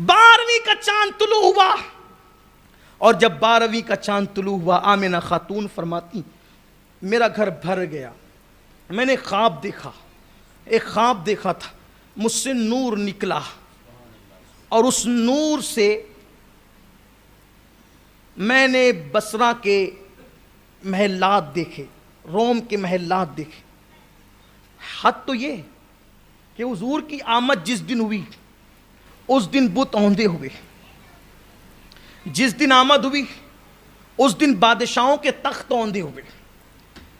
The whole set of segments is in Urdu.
12ویں کا چاند طلوع ہوا، اور جب 12ویں کا چاند طلوع ہوا آمنہ خاتون فرماتی میرا گھر بھر گیا، میں نے خواب دیکھا، ایک خواب دیکھا تھا، مجھ سے نور نکلا اور اس نور سے میں نے بصرہ کے محلات دیکھے، روم کے محلات دیکھے۔ حد تو یہ کہ حضور کی آمد جس دن ہوئی اس دن بت اوندے ہوئے، جس دن آمد ہوئی اس دن بادشاہوں کے تخت اوندے ہوئے،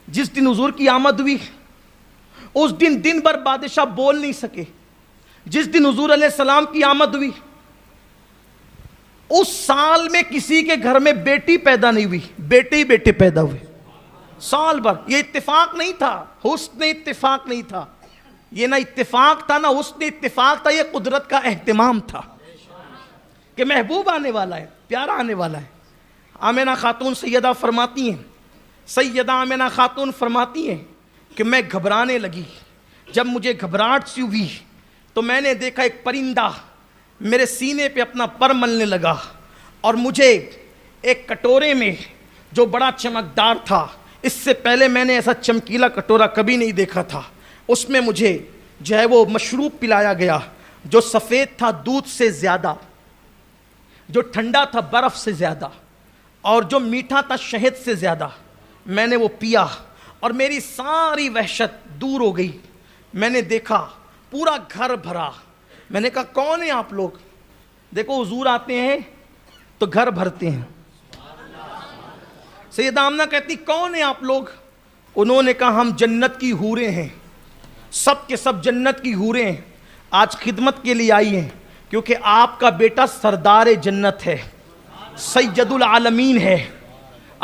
جس دن حضور کی آمد ہوئی اس دن دن بھر بادشاہ بول نہیں سکے، جس دن حضور علیہ السلام کی آمد ہوئی اس سال میں کسی کے گھر میں بیٹی پیدا نہیں ہوئی، بیٹے ہی بیٹے پیدا ہوئے سال بھر۔ یہ اتفاق نہیں تھا، حسن اتفاق نہیں تھا، یہ نہ اتفاق تھا نہ حسن اتفاق تھا، یہ قدرت کا اہتمام تھا کہ محبوب آنے والا ہے، پیارا آنے والا ہے۔ آمنہ خاتون سیدہ فرماتی ہیں، سیدہ آمنہ خاتون فرماتی ہیں کہ میں گھبرانے لگی، جب مجھے گھبراہٹ سی ہوئی تو میں نے دیکھا ایک پرندہ میرے سینے پہ اپنا پر ملنے لگا، اور مجھے ایک کٹورے میں جو بڑا چمکدار تھا، اس سے پہلے میں نے ایسا چمکیلا کٹورا کبھی نہیں دیکھا تھا، اس میں مجھے جو ہے وہ مشروب پلایا گیا جو سفید تھا دودھ سے زیادہ، جو ٹھنڈا تھا برف سے زیادہ، اور جو میٹھا تھا شہد سے زیادہ۔ میں نے وہ پیا اور میری ساری وحشت دور ہو گئی۔ میں نے دیکھا پورا گھر بھرا، میں نے کہا کون ہیں آپ لوگ؟ دیکھو حضور آتے ہیں تو گھر بھرتے ہیں۔ سیدہ آمنہ کہتی کون ہیں آپ لوگ؟ انہوں نے کہا ہم جنت کی حوریں ہیں، سب کے سب جنت کی حوریں ہیں، آج خدمت کے لیے آئی ہیں کیونکہ آپ کا بیٹا سردار جنت ہے، سید العالمین ہے،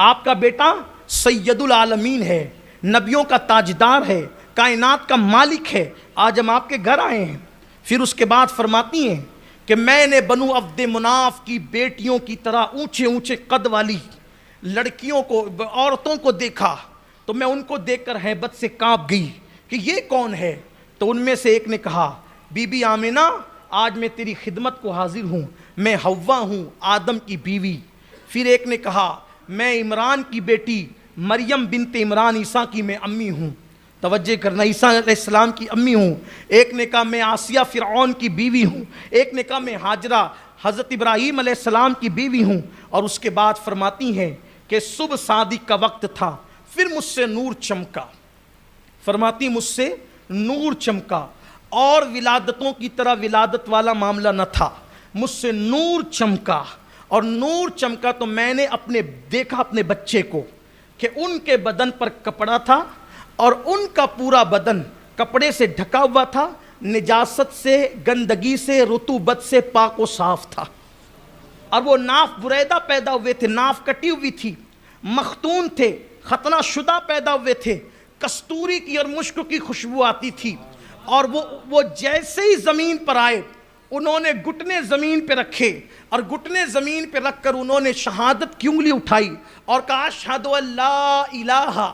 آپ کا بیٹا سید العالمین ہے، نبیوں کا تاجدار ہے، کائنات کا مالک ہے، آج ہم آپ کے گھر آئے ہیں۔ پھر اس کے بعد فرماتی ہیں کہ میں نے بنو عبد مناف کی بیٹیوں کی طرح اونچے اونچے قد والی لڑکیوں کو، عورتوں کو دیکھا تو میں ان کو دیکھ کر ہیبت سے کانپ گئی کہ یہ کون ہے؟ تو ان میں سے ایک نے کہا بی بی آمنہ آج میں تیری خدمت کو حاضر ہوں، میں حوا ہوں آدم کی بیوی۔ پھر ایک نے کہا میں عمران کی بیٹی مریم بنت عمران عیسیٰ کی میں امی ہوں، توجہ کرنا، عیسیٰ علیہ السلام کی امی ہوں۔ ایک نے کہا میں آسیہ فرعون کی بیوی ہوں، ایک نے کہا میں ہاجرہ حضرت ابراہیم علیہ السلام کی بیوی ہوں۔ اور اس کے بعد فرماتی ہیں کہ صبح صادق کا وقت تھا، پھر مجھ سے نور چمکا، فرماتی مجھ سے نور چمکا، اور ولادتوں کی طرح ولادت والا معاملہ نہ تھا، مجھ سے نور چمکا، اور نور چمکا تو میں نے دیکھا اپنے بچے کو کہ ان کے بدن پر کپڑا تھا اور ان کا پورا بدن کپڑے سے ڈھکا ہوا تھا، نجاست سے، گندگی سے، رطوبت سے پاک و صاف تھا، اور وہ ناف بریدہ پیدا ہوئے تھے، ناف کٹی ہوئی تھی، مختون تھے، ختنہ شدہ پیدا ہوئے تھے، کستوری کی اور مشک کی خوشبو آتی تھی، اور وہ جیسے ہی زمین پر آئے انہوں نے گھٹنے زمین پہ رکھے، اور گھٹنے زمین پہ رکھ کر انہوں نے شہادت کی انگلی اٹھائی اور کہا اشہد ان لا الہ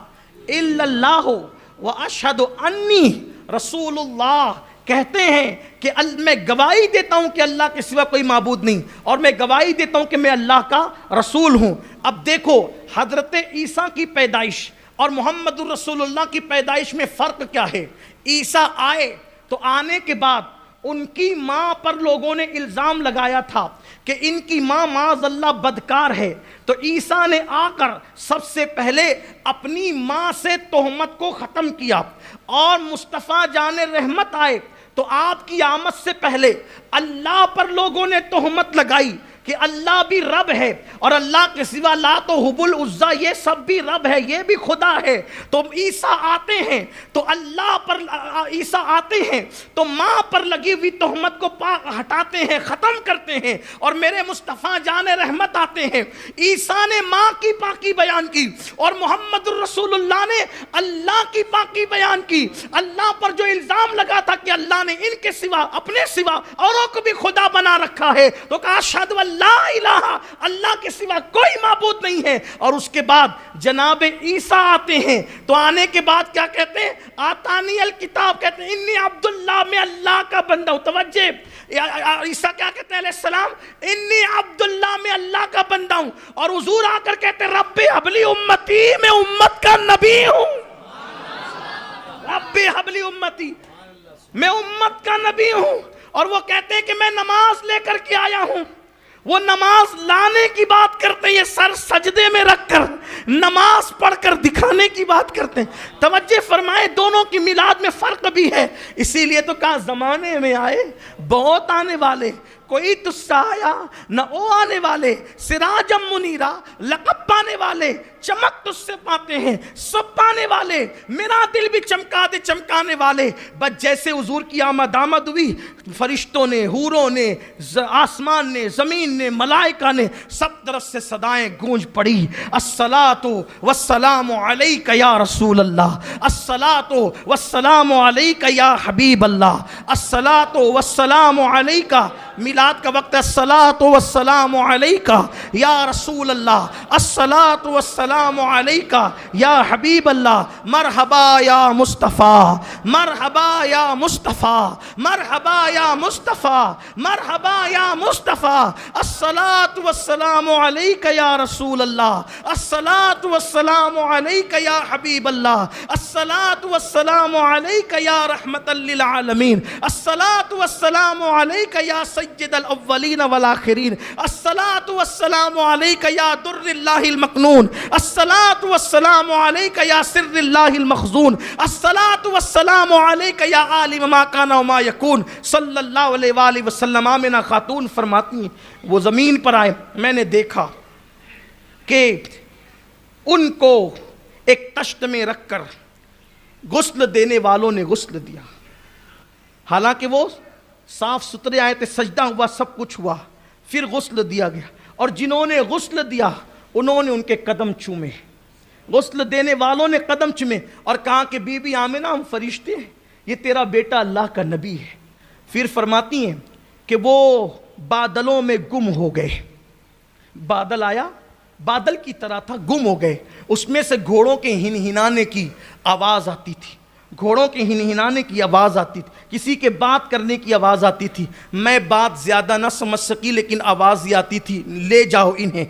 الا اللہ و اشہد انی رسول اللہ، کہتے ہیں کہ میں گواہی دیتا ہوں کہ اللہ کے سوا کوئی معبود نہیں، اور میں گواہی دیتا ہوں کہ میں اللہ کا رسول ہوں۔ اب دیکھو حضرت عیسیٰ کی پیدائش اور محمد الرسول اللہ کی پیدائش میں فرق کیا ہے؟ عیسیٰ آئے تو آنے کے بعد ان کی ماں پر لوگوں نے الزام لگایا تھا کہ ان کی ماں معاذ اللہ بدکار ہے، تو عیسیٰ نے آ کر سب سے پہلے اپنی ماں سے تہمت کو ختم کیا، اور مصطفیٰ جان رحمت آئے تو آپ کی آمد سے پہلے اللہ پر لوگوں نے تہمت لگائی کہ اللہ بھی رب ہے، اور اللہ کے سوا لات و حبل العزیٰ یہ سب بھی رب ہے، یہ بھی خدا ہے۔ تو عیسیٰ آتے ہیں تو عیسیٰ آتے ہیں تو ماں پر لگی ہوئی تہمت کو ہٹاتے ہیں، ختم کرتے ہیں، اور میرے مصطفیٰ جان رحمت آتے ہیں، عیسیٰ نے ماں کی پاکی بیان کی اور محمد الرسول اللہ نے اللہ کی پاکی بیان کی۔ اللہ پر جو الزام لگا تھا کہ اللہ نے ان کے سوا، اپنے سوا اوروں کو بھی خدا بنا رکھا ہے، تو کہا اشہد ان لا الہ، اللہ کے سوا کوئی معبود نہیں ہے۔ اور اس کے بعد جناب عیسیٰ آتے ہیں تو آنے کے بعد کیا کہتے ہیں؟ آتانی الکتاب، کہتے ہیں انی عبداللہ، میں اللہ کا بندہ ہوں۔ توجہ، عیسیٰ کیا کہتے ہیں علیہ السلام؟ انی عبداللہ، میں اللہ کا بندہ ہوں. اور حضور آ کر کہتے ہیں رب حبلی امتی، میں امت کا نبی ہوں. رب حبلی امتی، میں امت کا نبی ہوں. اور وہ کہتے ہیں کہ میں نماز لے کر کے آیا ہوں. وہ نماز لانے کی بات کرتے ہیں، یہ سر سجدے میں رکھ کر نماز پڑھ کر دکھانے کی بات کرتے ہیں. توجہ فرمائے، دونوں کی میلاد میں فرق بھی ہے. اسی لیے تو کہا زمانے میں آئے بہت آنے والے، کوئی تجھ سا آیا نہ او آنے والے، سراجم منیرا لقب پانے والے، چمک تجھ سے پاتے ہیں سب پانے والے، میرا دل بھی چمکا دے چمکانے والے. بس جیسے حضور کی آمد ہوئی، فرشتوں نے، حوروں نے، آسمان نے، زمین نے، ملائکہ نے، سب طرف سے صدائیں گونج پڑی. الصلاۃ والسلام علیک یا رسول اللہ، الصلاۃ والسلام علیک یا حبیب اللہ، الصلاۃ والسلام علیک. میلاد کا وقت ہے. الصلاۃ والسلام علیک یا رسول اللہ، الصلاۃ والسلام علیک یا حبیب اللہ. مرحبا یا مصطفیٰ، مرحبا یا مصطفیٰ، مرحبا یا مصطفیٰ، مرحبا یا مصطفیٰ. الصلاۃ والسلام علیک یا رسول اللہ، الصلاۃ والسلام علیک یا حبیب اللہ، الصلاۃ والسلام علیک یا رحمت للعالمین، الصلاۃ والسلام علیک یا سید الاولین والآخرین، الصلاۃ والسلام علیک یا در اللہ المکنون، الصلاۃ والسلام علیک یا سر اللہ المخزون، الصلاۃ والسلام علیک یا عالم ما کان وما یکون. صلی اللہ علیہ وآلہ وسلم. آمنہ خاتون فرماتی ہیں وہ زمین پر آئے، میں نے دیکھا کہ ان کو ایک تشت میں رکھ کر غسل دینے والوں نے غسل دیا. حالانکہ وہ صاف ستھرے آئے تھے، سجدہ ہوا، سب کچھ ہوا، پھر غسل دیا گیا. اور جنہوں نے غسل دیا انہوں نے ان کے قدم چومے، غسل دینے والوں نے قدم چومے اور کہا کہ بی بی آمنہ ہم فرشتے ہیں، یہ تیرا بیٹا اللہ کا نبی ہے. پھر فرماتی ہیں کہ وہ بادلوں میں گم ہو گئے. بادل آیا، بادل کی طرح تھا، گم ہو گئے. اس میں سے گھوڑوں کے ہنہنانے کی آواز آتی تھی، گھوڑوں کے ہنہنانے کی آواز آتی تھی، کسی کے بات کرنے کی آواز آتی تھی. میں بات زیادہ نہ سمجھ سکی لیکن آواز یہ آتی تھی، لے جاؤ انہیں،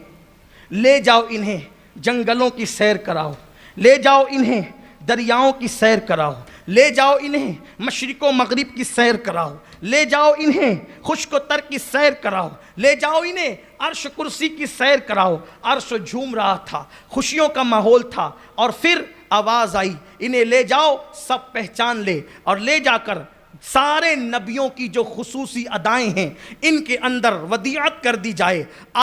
لے جاؤ انہیں جنگلوں کی سیر کراؤ، لے جاؤ انہیں دریاؤں کی سیر کراؤ، لے جاؤ انہیں مشرق و مغرب کی سیر کراؤ، لے جاؤ انہیں خشک و تر کی سیر کراؤ، لے جاؤ انہیں عرش کرسی کی سیر کراؤ. عرش جھوم رہا تھا، خوشیوں کا ماحول تھا. اور پھر آواز آئی انہیں لے جاؤ، سب پہچان لے اور لے جا کر سارے نبیوں کی جو خصوصی ادائیں ہیں ان کے اندر ودیعت کر دی جائے.